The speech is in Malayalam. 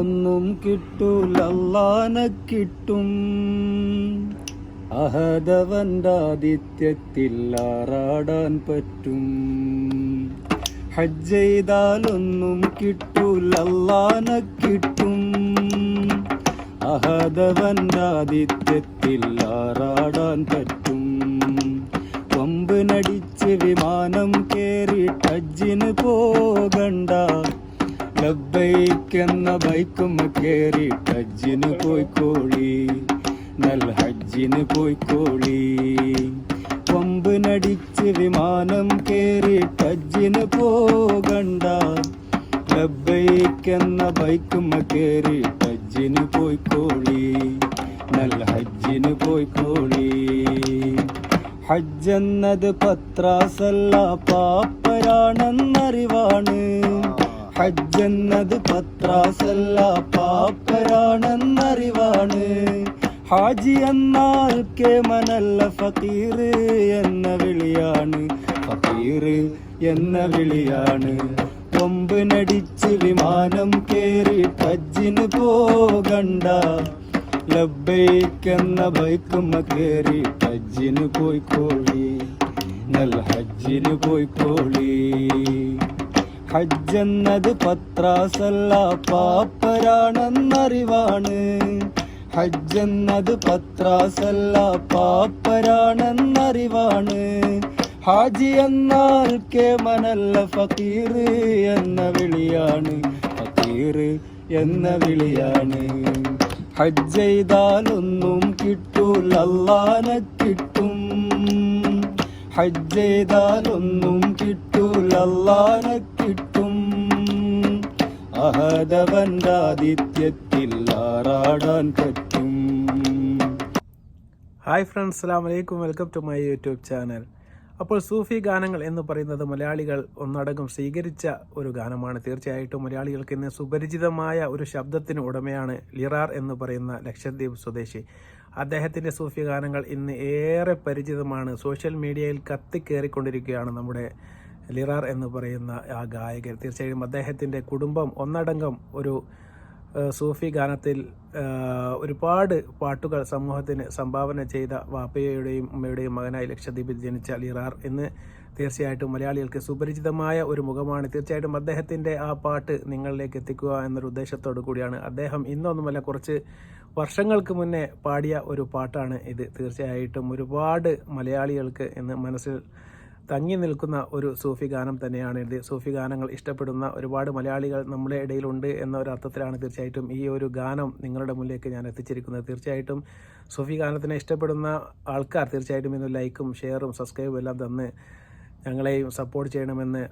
ഒന്നും കിട്ടൂല അല്ലാഹനെ കിട്ടും. അഹദവന്റെ ആതിഥ്യത്തിൽ ആറാടാൻ പറ്റും. ഹജ്ജ് ചെയ്താലൊന്നും കിട്ടൂല അല്ലാഹനെ കിട്ടും. അഹദവന്റെ ആതിഥ്യത്തിൽ ആറാടാൻ പറ്റും. കൊമ്പിനടിച്ച് വിമാനം കേറി ഹജ്ജിന് പോകണ്ട. ലബ്ബൈക്കെന്ന ബൈക്കുമ്മ കേറി ഹജ്ജിന് പോയിക്കോളി. നൽ ഹജ്ജിന് പോയിക്കോളി. കൊമ്പിനടിച്ച് വിമാനം കേറി ഹജ്ജിന് പോകണ്ട. ലബ്ബൈക്കെന്ന ബൈക്കുമ്മ കേറി ഹജ്ജിന് പോയിക്കോളി. നൽ ഹജ്ജിന് പോയിക്കോളി. ഹജ്ജെന്നത് പത്രാസല്ല പാപ്പരാണെന്നറിവാണ്. ഹജ്ജെന്നത് പത്രാസല്ല പാപ്പരാണെന്നറിവാണ്. ഹാജി എന്നാൽ കേമനല്ല ഫക്കീർ എന്ന വിളിയാണ്. ഫക്കീർ എന്ന വിളിയാണ്. കൊമ്പിനടിച്ച് വിമാനം കേറി ഹജ്ജിന് പോകണ്ട. ലബ്ബൈക്കെന്ന ബൈക്കുമ്മ കേറി ഹജ്ജിന് പോയിക്കോളി. നൽ ഹജ്ജിന് പോയിക്കോളി. ഹജ്ജെന്നത് പത്രാസല്ല പാപ്പരാണെന്നറിവാണ്. ഹജ്ജെന്നത് പത്രാസല്ല പാപ്പരാണെന്നറിവാണ്. ഹാജി എന്നാൽ കേമനല്ല ഫക്കീർ എന്ന വിളിയാണ്. ഫക്കീർ എന്ന വിളിയാണ്. ഹജ്ജ് ചെയ്താലൊന്നും കിട്ടൂല അല്ലാഹനെ കിട്ടും. ഹജ്ജ് ചെയ്താലൊന്നും കിട്ടൂല അല്ലാഹനെ കിട്ടും. അഹദവന്റെ ആതിഥ്യത്തിൽ ആറാടാൻ പറ്റും. ഹായ് ഫ്രണ്ട്സ്, അസ്സലാമു അലൈക്കും. Welcome to my YouTube channel. അപ്പോൾ സൂഫി ഗാനങ്ങൾ എന്ന് പറയുന്നത് മലയാളികൾ ഒന്നടങ്കം സ്വീകരിച്ച ഒരു ഗാനമാണ്. തീർച്ചയായിട്ടും മലയാളികൾക്ക് ഇന്ന് സുപരിചിതമായ ഒരു ശബ്ദത്തിന് ഉടമയാണ് ലിറാർ എന്ന് പറയുന്ന ലക്ഷദ്വീപ് സ്വദേശി. അദ്ദേഹത്തിൻ്റെ സൂഫി ഗാനങ്ങൾ ഇന്ന് ഏറെ പരിചിതമാണ്. സോഷ്യൽ മീഡിയയിൽ കത്തിക്കേറിക്കൊണ്ടിരിക്കുകയാണ് നമ്മുടെ ലിറാർ എന്ന് പറയുന്ന ആ ഗായകൻ. തീർച്ചയായും അദ്ദേഹത്തിൻ്റെ കുടുംബം ഒന്നടങ്കം ഒരു സൂഫി ഗാനത്തിൽ ഒരുപാട് പാട്ടുകൾ സമൂഹത്തിന് സംഭാവന ചെയ്ത വാപ്പയുടെയും ഉമ്മയുടെയും മകനായി ലക്ഷദ്വീപിൽ ജനിച്ച ലിറാർ ഇന്ന് തീർച്ചയായിട്ടും മലയാളികൾക്ക് സുപരിചിതമായ ഒരു മുഖമാണ്. തീർച്ചയായിട്ടും അദ്ദേഹത്തിൻ്റെ ആ പാട്ട് നിങ്ങളിലേക്ക് എത്തിക്കുക എന്നൊരു ഉദ്ദേശത്തോടു കൂടിയാണ്. അദ്ദേഹം ഇന്നൊന്നുമല്ല, കുറച്ച് വർഷങ്ങൾക്ക് മുന്നേ പാടിയ ഒരു പാട്ടാണ് ഇത്. തീർച്ചയായിട്ടും ഒരുപാട് മലയാളികൾക്ക് ഇന്ന് മനസ്സിൽ തങ്ങി നിൽക്കുന്ന ഒരു സൂഫി ഗാനം തന്നെയാണ് ഇത്. സൂഫി ഗാനങ്ങൾ ഇഷ്ടപ്പെടുന്ന ഒരുപാട് മലയാളികൾ നമ്മുടെ ഇടയിലുണ്ട് എന്ന ഒരു അർത്ഥത്തിലാണ് തീർച്ചയായിട്ടും ഈ ഒരു ഗാനം നിങ്ങളുടെ മുന്നിലേക്ക് ഞാൻ എത്തിച്ചിരിക്കുന്നത്. തീർച്ചയായിട്ടും സൂഫി ഗാനത്തിനെ ഇഷ്ടപ്പെടുന്ന ആൾക്കാർ തീർച്ചയായിട്ടും ഇന്ന് ലൈക്കും ഷെയറും സബ്സ്ക്രൈബും എല്ലാം തന്ന് ഞങ്ങളെയും സപ്പോർട്ട് ചെയ്യണമെന്ന്